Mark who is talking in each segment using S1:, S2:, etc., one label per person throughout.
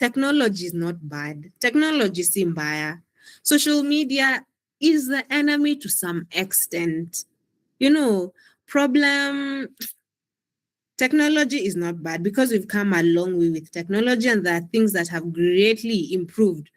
S1: technology is not bad. Technology is mbaya. Social media is the enemy to some extent. You know, problem technology is not bad because we've come a long way with technology, and there are things that have greatly improved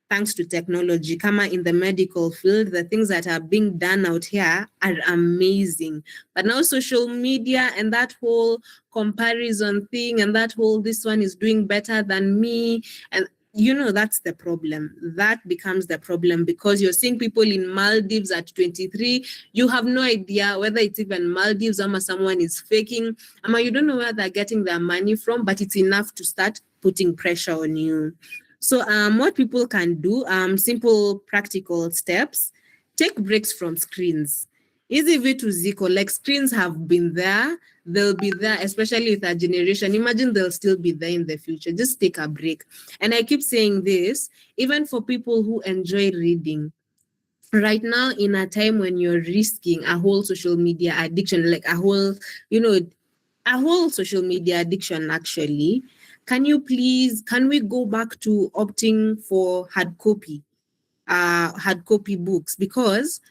S1: thanks to technology. Kama in the medical field, the things that are being done out here are amazing. But now social media and that whole comparison thing and that whole this one is doing better than me, and that's the problem. That becomes the problem because you're seeing people in Maldives at 23. You have no idea whether it's even Maldives or someone is faking. You don't know where they're getting their money from, but it's enough to start putting pressure on you. So what people can do, simple practical steps, take breaks from screens. Easy vitu ziko, like screens have been there, they'll be there, especially with our generation. Imagine they'll still be there in the future. Just take a break. And I keep saying this, even for people who enjoy reading. Right now, in a time when you're risking a whole social media addiction, like a whole social media addiction actually, can we go back to opting for hard copy books? Because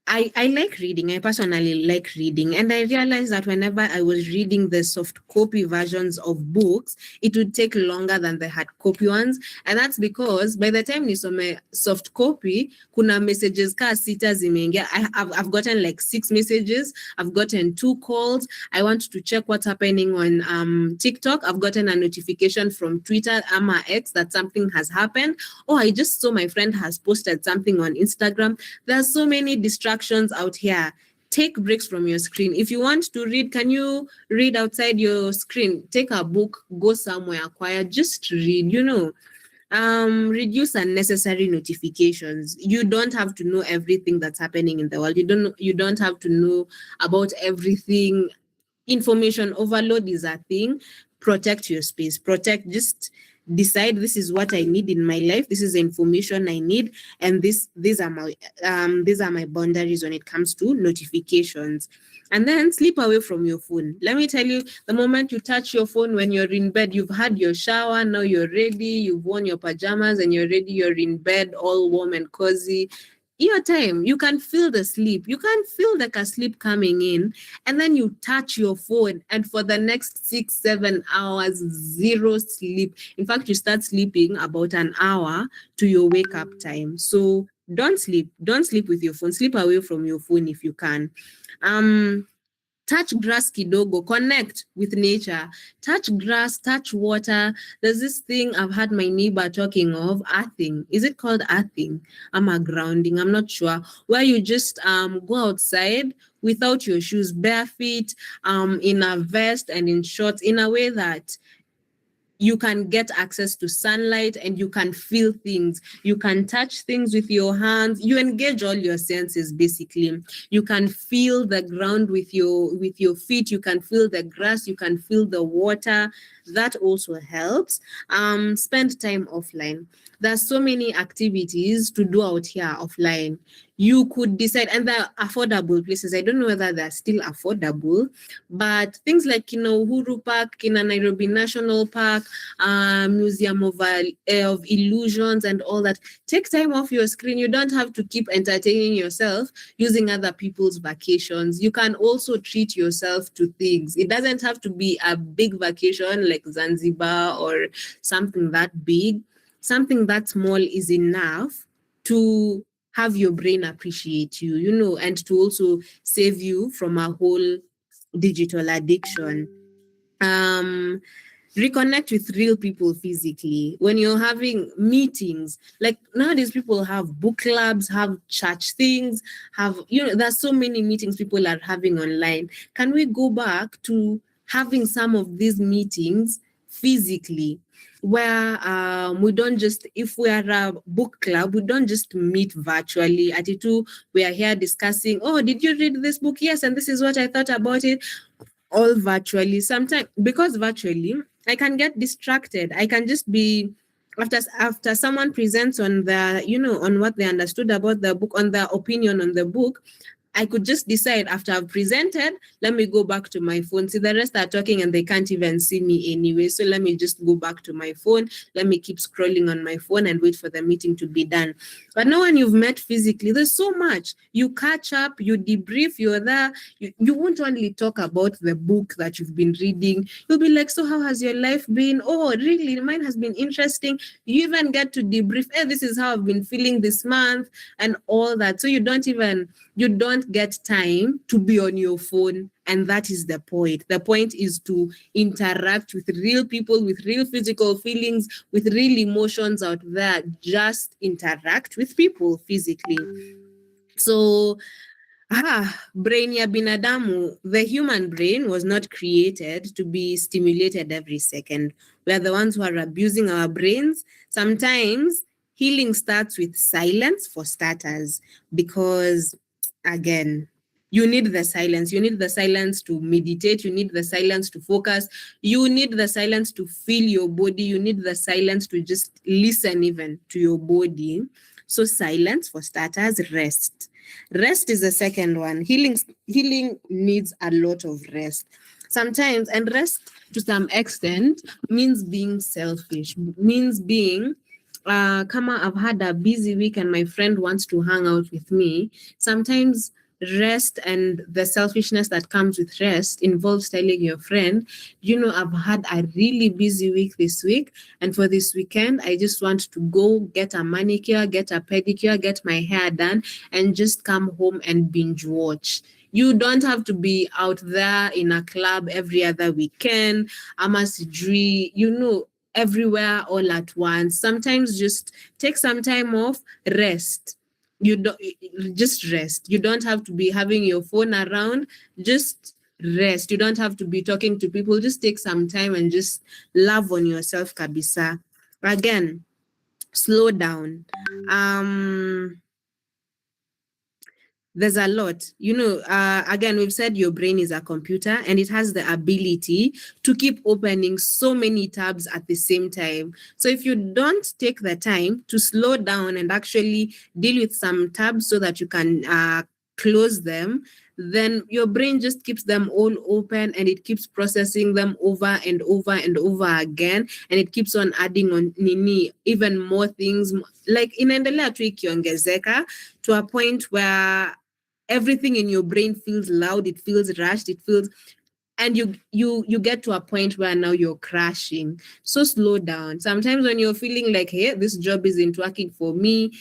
S1: I like reading. I personally like reading. And I realized that whenever I was reading the soft copy versions of books, it would take longer than the hard copy ones. And that's because by the time nisome soft copy, kuna messages ka sita zimeingia. I've gotten like 6 messages. I've gotten 2 calls. I want to check what's happening on TikTok. I've gotten a notification from Twitter, Ama X, that something has happened. Oh, I just saw my friend has posted something on Instagram. There's so many distractions out here. Take breaks from your screen. If you want to read, can you read outside your screen? Take a book, go somewhere quiet, just read, reduce unnecessary notifications. You don't have to know everything that's happening in the world. You don't have to know about everything. Information overload is a thing. Protect your space. Just decide, this is what I need in my life. This is the information I need, and these are my boundaries when it comes to notifications. And then sleep away from your phone. Let me tell you, the moment you touch your phone when you're in bed, you've had your shower, now you're ready, you've worn your pajamas and you're ready, you're in bed all warm and cozy. Your time, you can feel the sleep. You can feel like a sleep coming in, and then you touch your phone, and for the next 6-7 hours, zero sleep. In fact, you start sleeping about an hour to your wake up time. So don't sleep with your phone. Sleep away from your phone if you can. Touch grass kidogo, connect with nature, touch grass, touch water. There's this thing I've had my neighbor talking of, earthing. Is it called earthing? Grounding, I'm not sure. Where you just go outside without your shoes, bare feet, in a vest and in shorts, in a way that you can get access to sunlight and you can feel things. You can touch things with your hands. You engage all your senses, basically. You can feel the ground with your feet. You can feel the grass. You can feel the water. That also helps. Spend time offline. There's so many activities to do out here offline. You could decide, and they're affordable places. I don't know whether they're still affordable, but things like, Uhuru Park, Nairobi National Park, Museum of Illusions and all that. Take time off your screen. You don't have to keep entertaining yourself using other people's vacations. You can also treat yourself to things. It doesn't have to be a big vacation like Zanzibar or something that big. Something that small is enough to have your brain appreciate you, and to also save you from a whole digital addiction. Reconnect with real people physically. When you're having meetings, like nowadays people have book clubs, have church things, there's so many meetings people are having online. Can we go back to having some of these meetings physically, where we don't just, if we are a book club, we don't just meet virtually. At it, we are here discussing, oh, did you read this book? Yes, and this is what I thought about it. All virtually. Sometimes, because virtually, I can get distracted. I can just be, after someone presents on the, on what they understood about the book, on their opinion on the book, I could just decide after I've presented, let me go back to my phone. See, the rest are talking and they can't even see me anyway. So let me just go back to my phone. Let me keep scrolling on my phone and wait for the meeting to be done. But now when you've met physically, there's so much. You catch up, you debrief, you're there. You won't only talk about the book that you've been reading. You'll be like, so how has your life been? Oh, really? Mine has been interesting. You even get to debrief, hey, this is how I've been feeling this month and all that. So you don't get time to be on your phone. And that is the point. The point is to interact with real people, with real physical feelings, with real emotions out there. Just interact with people physically. So, brain ya binadamu, the human brain was not created to be stimulated every second. We are the ones who are abusing our brains. Sometimes healing starts with silence for starters, because again, you need the silence. You need the silence to meditate. You need the silence to focus. You need the silence to feel your body. You need the silence to just listen even to your body. So silence for starters, rest. Rest is the second one. Healing needs a lot of rest. Sometimes, and rest to some extent means being selfish, means being Kama, I've had a busy week and my friend wants to hang out with me. Sometimes rest and the selfishness that comes with rest involves telling your friend, I've had a really busy week this week, and for this weekend I just want to go get a manicure, get a pedicure, get my hair done, and just come home and binge watch. You don't have to be out there in a club every other weekend, everywhere all at once. Sometimes just take some time off, rest. You don't just rest. You don't have to be having your phone around. Just rest. You don't have to be talking to people. Just take some time and just love on yourself, kabisa. Again, slow down. There's a lot. Again, we've said your brain is a computer and it has the ability to keep opening so many tabs at the same time. So if you don't take the time to slow down and actually deal with some tabs so that you can close them, then your brain just keeps them all open and it keeps processing them over and over and over again, and it keeps on adding on even more things. Like inaendelea tu ikiongezeka to a point where everything in your brain feels loud, it feels rushed, and you get to a point where now you're crashing. So slow down. Sometimes when you're feeling like, hey, this job isn't working for me,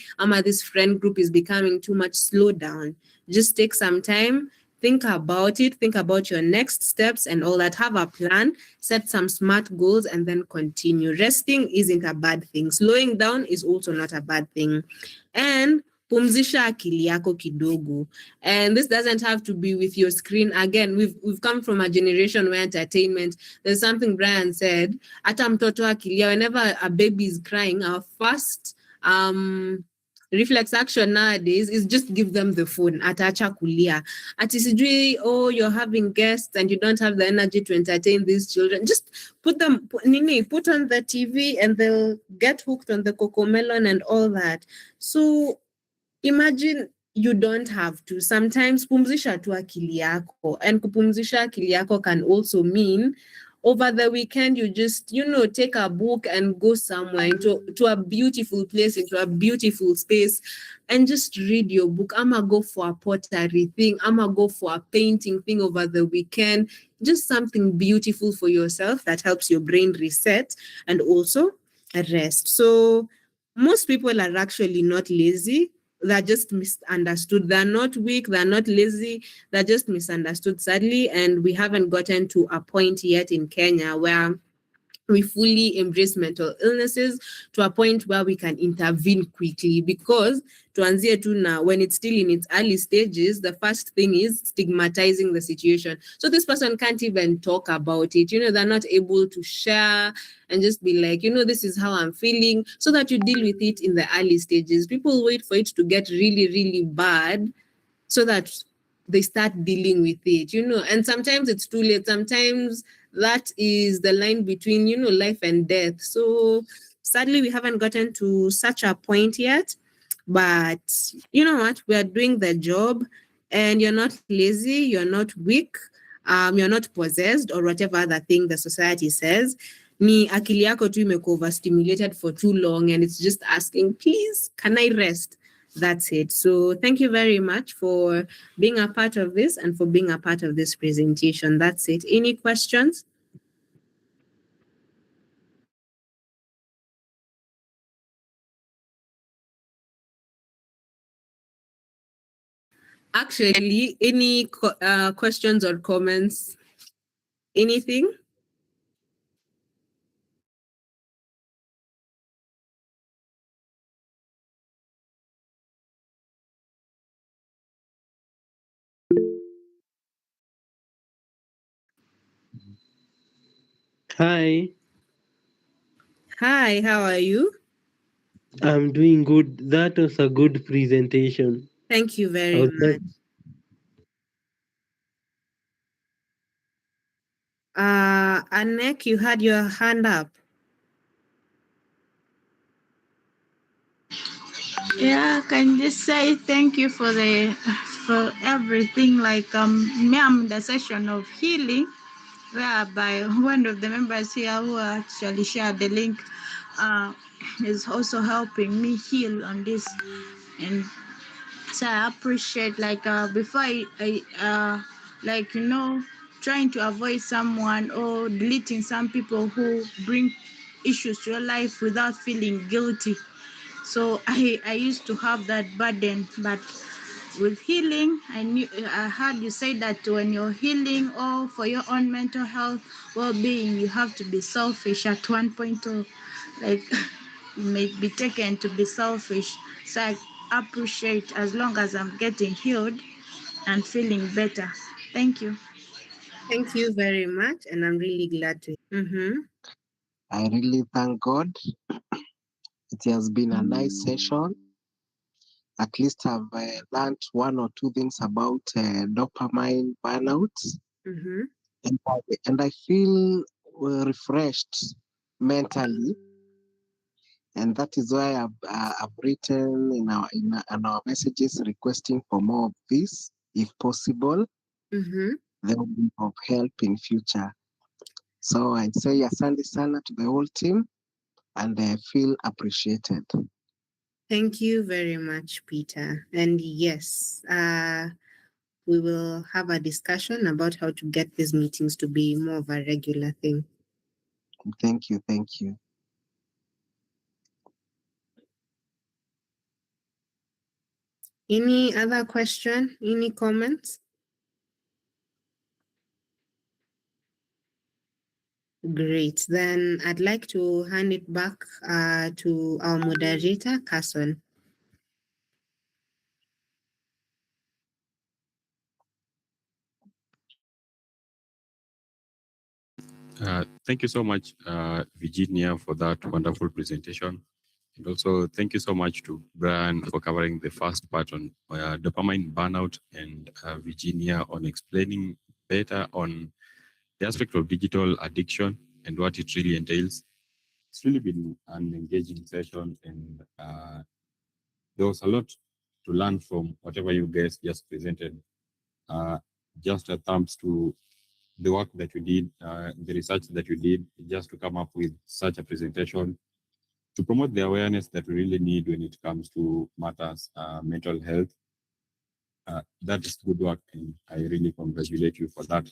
S1: this friend group is becoming too much, slow down. Just take some time, think about it, think about your next steps and all that. Have a plan, set some smart goals, and then continue. Resting isn't a bad thing. Slowing down is also not a bad thing. And pumzisha akili yako kidogo. And this doesn't have to be with your screen. Again, we've come from a generation where entertainment, there's something Brian said, ata mtoto akilia, whenever a baby is crying, our first reflex action nowadays is just give them the phone. Ataacha kulia. Ati sijui, you're having guests and you don't have the energy to entertain these children. Just put on the TV and they'll get hooked on the cocomelon and all that. So imagine you don't have to. Sometimes pumzisha tu akili yako, and kupumzisha akili yako can also mean over the weekend you just take a book and go somewhere to a beautiful place, into a beautiful space, and just read your book. I'ma go for a pottery thing, I'ma go for a painting thing over the weekend. Just something beautiful for yourself that helps your brain reset and also rest. So most people are actually not lazy. They're just misunderstood. They're not weak. They're not lazy. They're just misunderstood, sadly. And we haven't gotten to a point yet in Kenya where we fully embrace mental illnesses to a point where we can intervene quickly, because tuanzie tu na when it's still in its early stages, the first thing is stigmatizing the situation. So this person can't even talk about it. They're not able to share and just be like, this is how I'm feeling, so that you deal with it in the early stages. People wait for it to get really, really bad so that they start dealing with it, and sometimes it's too late. Sometimes that is the line between, life and death. So sadly, we haven't gotten to such a point yet, but you know what? We are doing the job. and you're not lazy, you're not weak, you're not possessed or whatever other thing the society says. Ni akili yako tu imekuwa overstimulated for too long and it's just asking, please, can I rest? That's it. So thank you very much for being a part of this and for being a part of this presentation. That's it. Any questions? Actually, any questions or comments? Anything?
S2: Hi,
S1: Hi, how are you?
S2: I'm doing good. That was a good presentation.
S1: Thank you
S2: I
S1: very
S2: was
S1: much.
S2: like,
S1: Anek, you had your hand up.
S3: Yeah, can just say thank you for everything. Like me, I'm in the session of healing, whereby one of the members here who actually shared the link uh, is also helping me heal on this, and so I appreciate before I like trying to avoid someone or deleting some people who bring issues to your life without feeling guilty. So I used to have that burden, but with healing, I heard you say that when you're healing or for your own mental health well-being, you have to be selfish at one point, or like you may be taken to be selfish. So I appreciate as long as I'm getting healed and feeling better. Thank you.
S1: Thank you very much, and I'm really glad to. Mm-hmm.
S4: I really thank God. It has been a nice session. At least I've learned one or two things about dopamine burnout,
S1: Mm-hmm.
S4: and I feel refreshed mentally, and that is why I've written in our messages requesting for more of this, if possible.
S1: Mm-hmm.
S4: They will be of help in future. So I say asante sana to the whole team, and I feel appreciated.
S1: Thank you very much, Peter. And yes, we will have a discussion about how to get these meetings to be more of a regular thing.
S4: Thank you, thank you.
S1: Any other question? Any comments? Great. Then I'd like to hand it back to our moderator, Carson.
S5: Thank you so much, Virginia, for that wonderful presentation. And also, thank you so much to Brian for covering the first part on dopamine burnout, and Virginia on explaining better on the aspect of digital addiction and what it really entails. It's really been an engaging session, and there was a lot to learn from whatever you guys just presented. Uh, just a thumbs to the work that you did, the research that you did, just to come up with such a presentation to promote the awareness that we really need when it comes to matters mental health. That is good work, and I really congratulate you for that.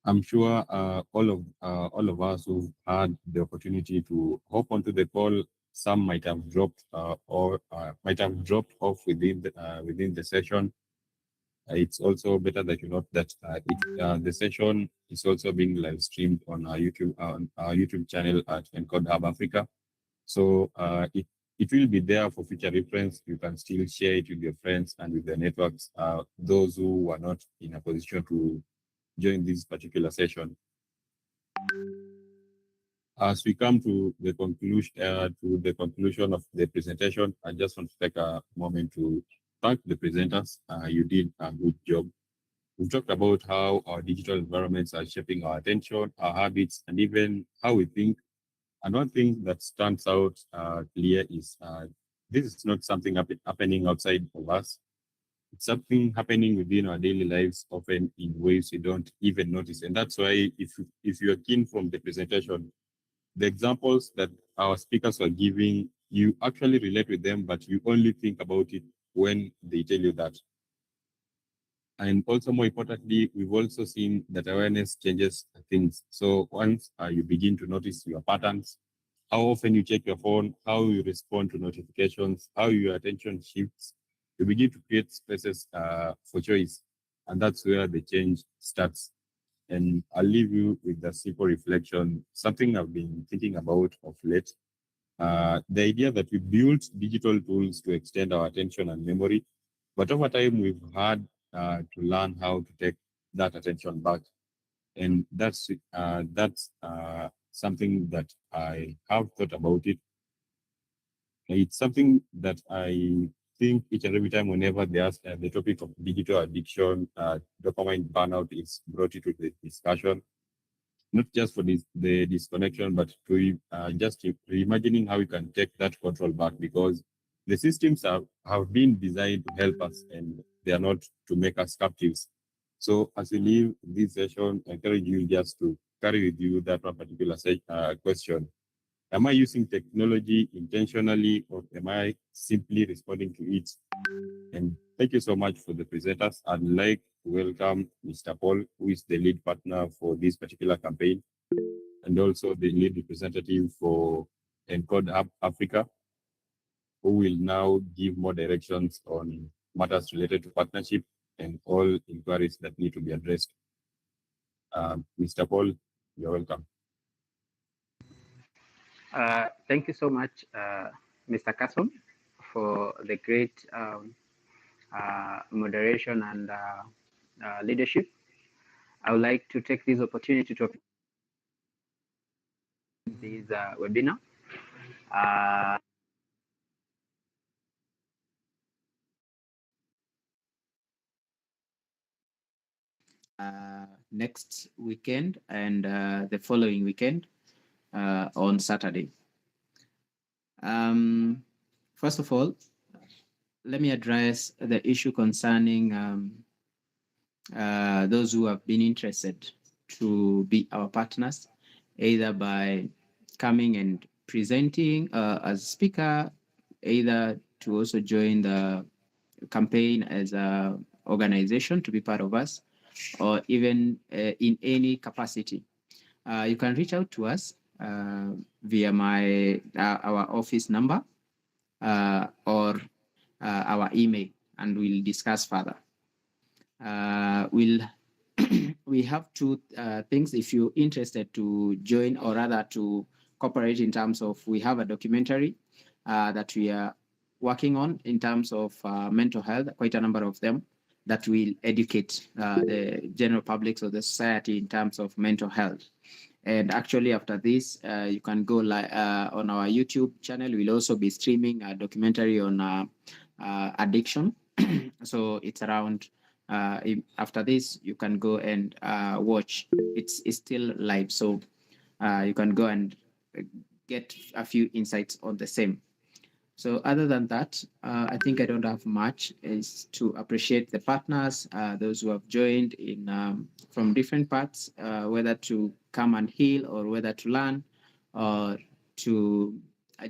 S5: I'm sure all of us who've had the opportunity to hop onto the call, some might have dropped or might have dropped off within the session. It's also better that you note that the session is also being live streamed on our YouTube channel at Encode Hub Africa. So it will be there for future reference. You can still share it with your friends and with the networks, those who were not in a position to join this particular session. As we come to the conclusion of the presentation, I just want to take a moment to thank the presenters. You did a good job. We've talked about how our digital environments are shaping our attention, our habits, and even how we think. And one thing that stands out clear is this is not something happening outside of us. It's something happening within our daily lives, often in ways we don't even notice. And that's why if you're keen from the presentation, the examples that our speakers are giving, you actually relate with them, but you only think about it when they tell you that. And also, more importantly, we've also seen that awareness changes things. So once you begin to notice your patterns, how often you check your phone, how you respond to notifications, how your attention shifts, you begin to create spaces for choice. And that's where the change starts. And I'll leave you with a simple reflection, something I've been thinking about of late. The idea that we built digital tools to extend our attention and memory, but over time we've had to learn how to take that attention back. And that's something that I have thought about it. It's something that I think each and every time whenever there's the topic of digital addiction, dopamine burnout is brought into the discussion, not just for the disconnection, but to just reimagining how we can take that control back, because the systems have been designed to help us and they are not to make us captives. So as we leave this session, I encourage you just to carry with you that one particular question. Am I using technology intentionally, or am I simply responding to it? And thank you so much for the presenters. I'd like to welcome Mr. Paul, who is the lead partner for this particular campaign, and also the lead representative for Encode Hub Africa, who will now give more directions on matters related to partnership and all inquiries that need to be addressed. Mr. Paul, you're welcome.
S6: Thank you so much, Mr. Carson, for the great moderation and leadership. I would like to take this opportunity to this webinar. Next weekend and the following weekend on Saturday. First of all, let me address the issue concerning those who have been interested to be our partners, either by coming and presenting as a speaker, either to also join the campaign as an organization to be part of us, or even in any capacity. You can reach out to us via our office number or our email, and we'll discuss further. We have two things. If you're interested to join, or rather to cooperate in terms of, we have a documentary that we are working on in terms of mental health, quite a number of them, that will educate the general public of the society in terms of mental health. And actually after this, you can go on our YouTube channel. We'll also be streaming a documentary on addiction. So it's around, after this, you can go and watch. It's still live, so you can go and get a few insights on the same. So other than that, I think I don't have much. Is to appreciate the partners, those who have joined in from different parts, whether to come and heal, or whether to learn, or to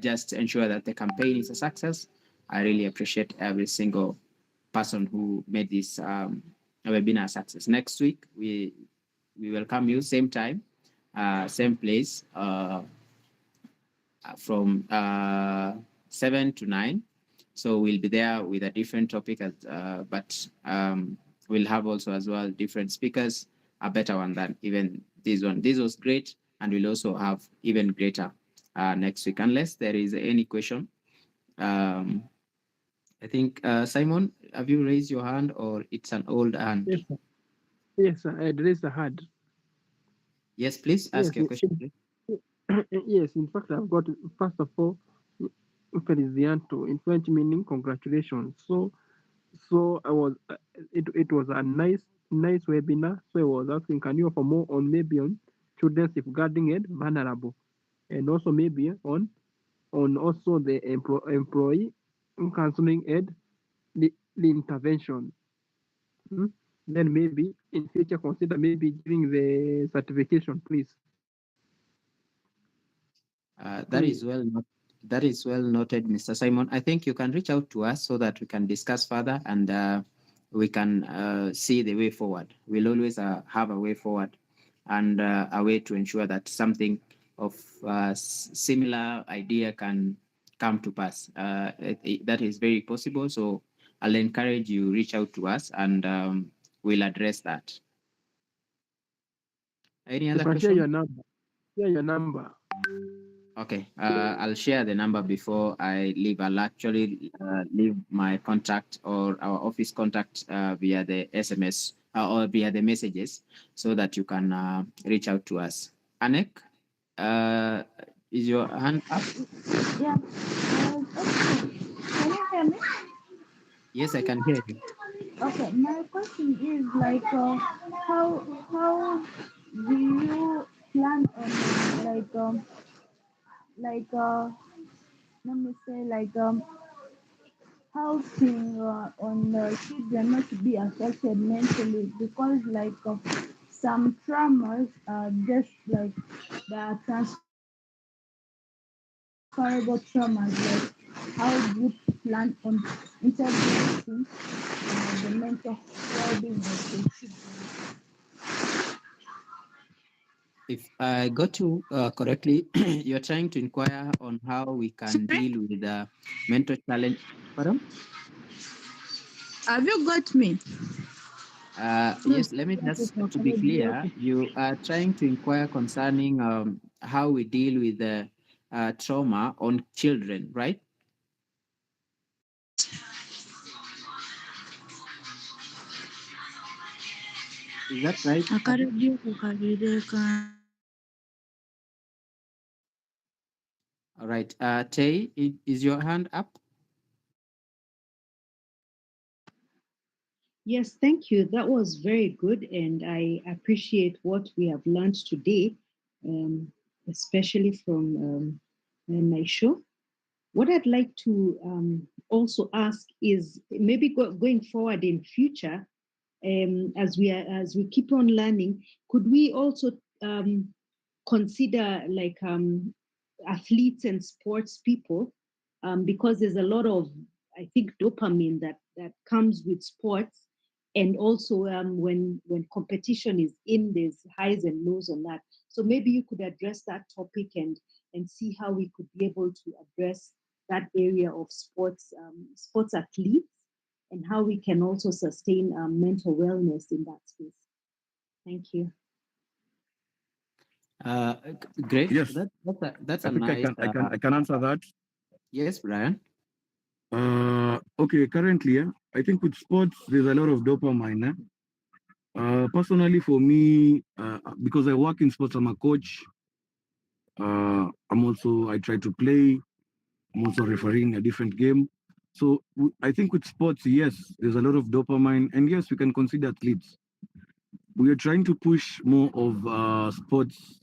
S6: just ensure that the campaign is a success. I really appreciate every single person who made this webinar a success. Next week, we welcome you, same time, same place, from 7 to 9. So we'll be there with a different topic, but we'll have also as well different speakers, a better one than even this one. This was great, and we'll also have even greater next week, unless there is any question. I think, Simon, have you raised your hand, or it's an old hand?
S2: Yes, sir. Yes, sir. I raised the hand.
S6: Yes, please ask your question. Please.
S2: Yes, in fact, I've got, first of all, Feliciano, in French meaning congratulations. So I was, it was a nice webinar. So I was asking, can you offer more on maybe on children safeguarding it vulnerable, and also maybe on also the employee counseling aid, the intervention. Then maybe in future consider maybe giving the certification, please.
S6: That is that is well noted, Mr. Simon. I think you can reach out to us so that we can discuss further and we can see the way forward. We'll always have a way forward and a way to ensure that something of similar idea can come to pass. That is very possible. So I'll encourage you reach out to us and we'll address that. Any other
S2: Share
S6: question?
S2: your number. Share your number.
S6: Okay, I'll share the number before I leave. I'll actually leave my contact or our office contact via the SMS or via the messages so that you can reach out to us. Anek, is your hand up?
S3: Yeah. Can you hear me?
S6: Yes, I can hear you.
S3: Okay, my question is like, how do you plan on let me say helping on children not to be affected mentally, because some traumas are just like the transferable traumas. How do you plan on integrating the mental well-being of the children?
S6: If I got you correctly, you're trying to inquire on how we can deal with the mental challenge. Pardon?
S3: Have you got me?
S6: Yes, let me just to be clear, you are trying to inquire concerning how we deal with the trauma on children, right? Is that right? All right. Tay, is your hand up?
S7: Yes, thank you. That was very good, and I appreciate what we have learned today, especially from my show. What I'd like to also ask is maybe going forward in future, as we keep on learning, could we also consider athletes and sports people, because there's a lot of, I think, dopamine that comes with sports, and also when competition is in, there's highs and lows on that. So maybe you could address that topic and see how we could be able to address that area of sports athletes, and how we can also sustain mental wellness in that space. Thank you.
S6: Great.
S5: Yes.
S6: That's
S5: I
S6: a
S5: think
S6: nice.
S5: I can answer that.
S6: Yes, Brian.
S5: Okay, currently, I think with sports, there's a lot of dopamine. Personally, for me, because I work in sports, I'm a coach. I try to play. I'm also refereeing a different game. So I think with sports, yes, there's a lot of dopamine. And yes, we can consider athletes. We are trying to push more of sports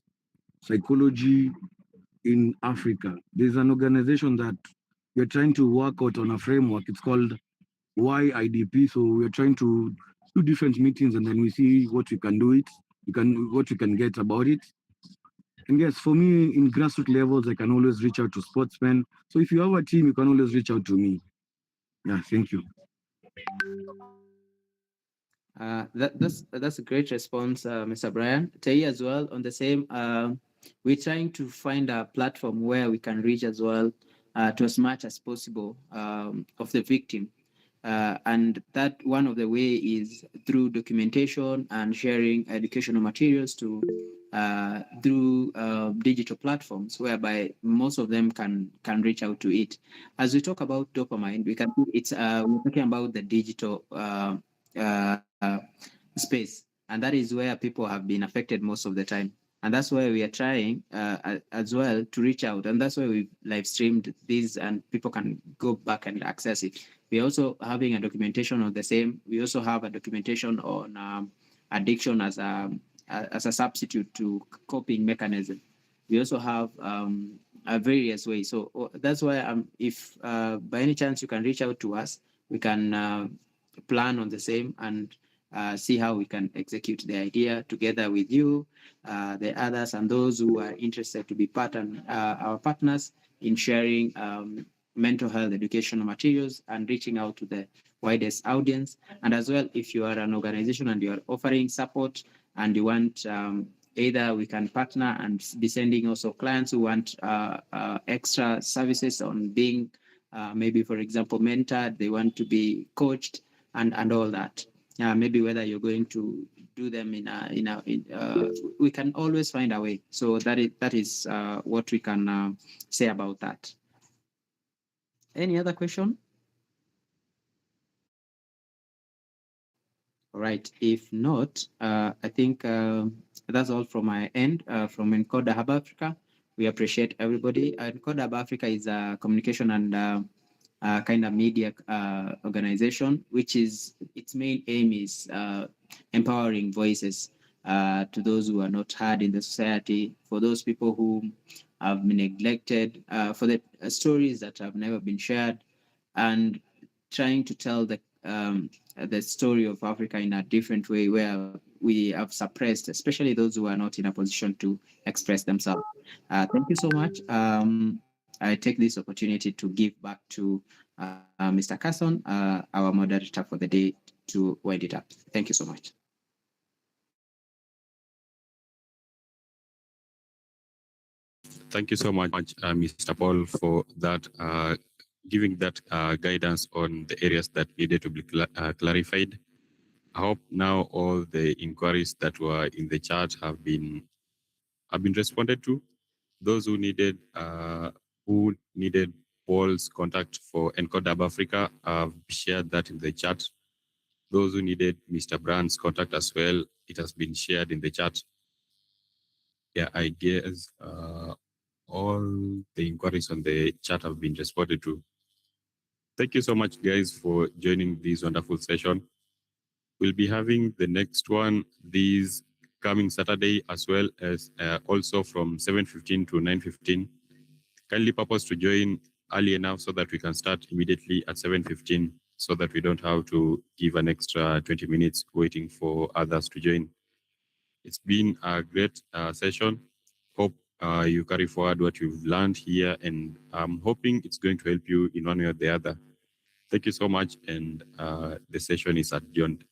S5: psychology in Africa. There's an organization that we're trying to work out on a framework. It's called YIDP. So we're trying to do different meetings, and then we see what we can do what we can get about it. And yes, for me, in grassroots levels, I can always reach out to sportsmen. So if you have a team, you can always reach out to me. Yeah, thank you.
S6: That's a great response, Mr. Brian. Tay as well on the same. We're trying to find a platform where we can reach as well to as much as possible of the victim. And that one of the way is through documentation and sharing educational materials through digital platforms, whereby most of them can reach out to it. As we talk about dopamine, we can we're talking about the digital space, and that is where people have been affected most of the time. And that's why we are trying as well to reach out. And that's why we've live streamed this and people can go back and access it. We're also having a documentation on the same. We also have a documentation on addiction as a substitute to coping mechanism. we also have various ways. So that's why if by any chance you can reach out to us, we can plan on the same and see how we can execute the idea together with you, the others, and those who are interested to be our partners in sharing mental health educational materials and reaching out to the widest audience. And as well, if you are an organization and you are offering support and you want either we can partner and be sending also clients who want extra services on being maybe, for example, mentored, they want to be coached and all that. Maybe whether you're going to do them we can always find a way. So that is what we can say about that. Any other question? All right. If not, I think that's all from my end. From Encoder Hub Africa, we appreciate everybody. Encoder Hub Africa is a communication and kind of media organization, which is its main aim is empowering voices to those who are not heard in the society, for those people who have been neglected, for the stories that have never been shared, and trying to tell the story of Africa in a different way, where we have suppressed, especially those who are not in a position to express themselves. Thank you so much. I take this opportunity to give back to Mr. Carson, our moderator for the day, to wind it up. Thank you so much.
S5: Thank you so much, Mr. Paul, for that, giving that guidance on the areas that needed to be clarified. I hope now all the inquiries that were in the chat have been responded to. Those who needed Paul's contact for Encode Hub Africa, I've shared that in the chat. Those who needed Mr. Brand's contact as well, it has been shared in the chat. Yeah, I guess all the inquiries on the chat have been responded to. Thank you so much, guys, for joining this wonderful session. We'll be having the next one this coming Saturday, as well as also from 7:15 to 9:15. Kindly purpose to join early enough so that we can start immediately at 7:15, so that we don't have to give an extra 20 minutes waiting for others to join. It's been a great session. Hope you carry forward what you've learned here, and I'm hoping it's going to help you in one way or the other. Thank you so much, and the session is adjourned.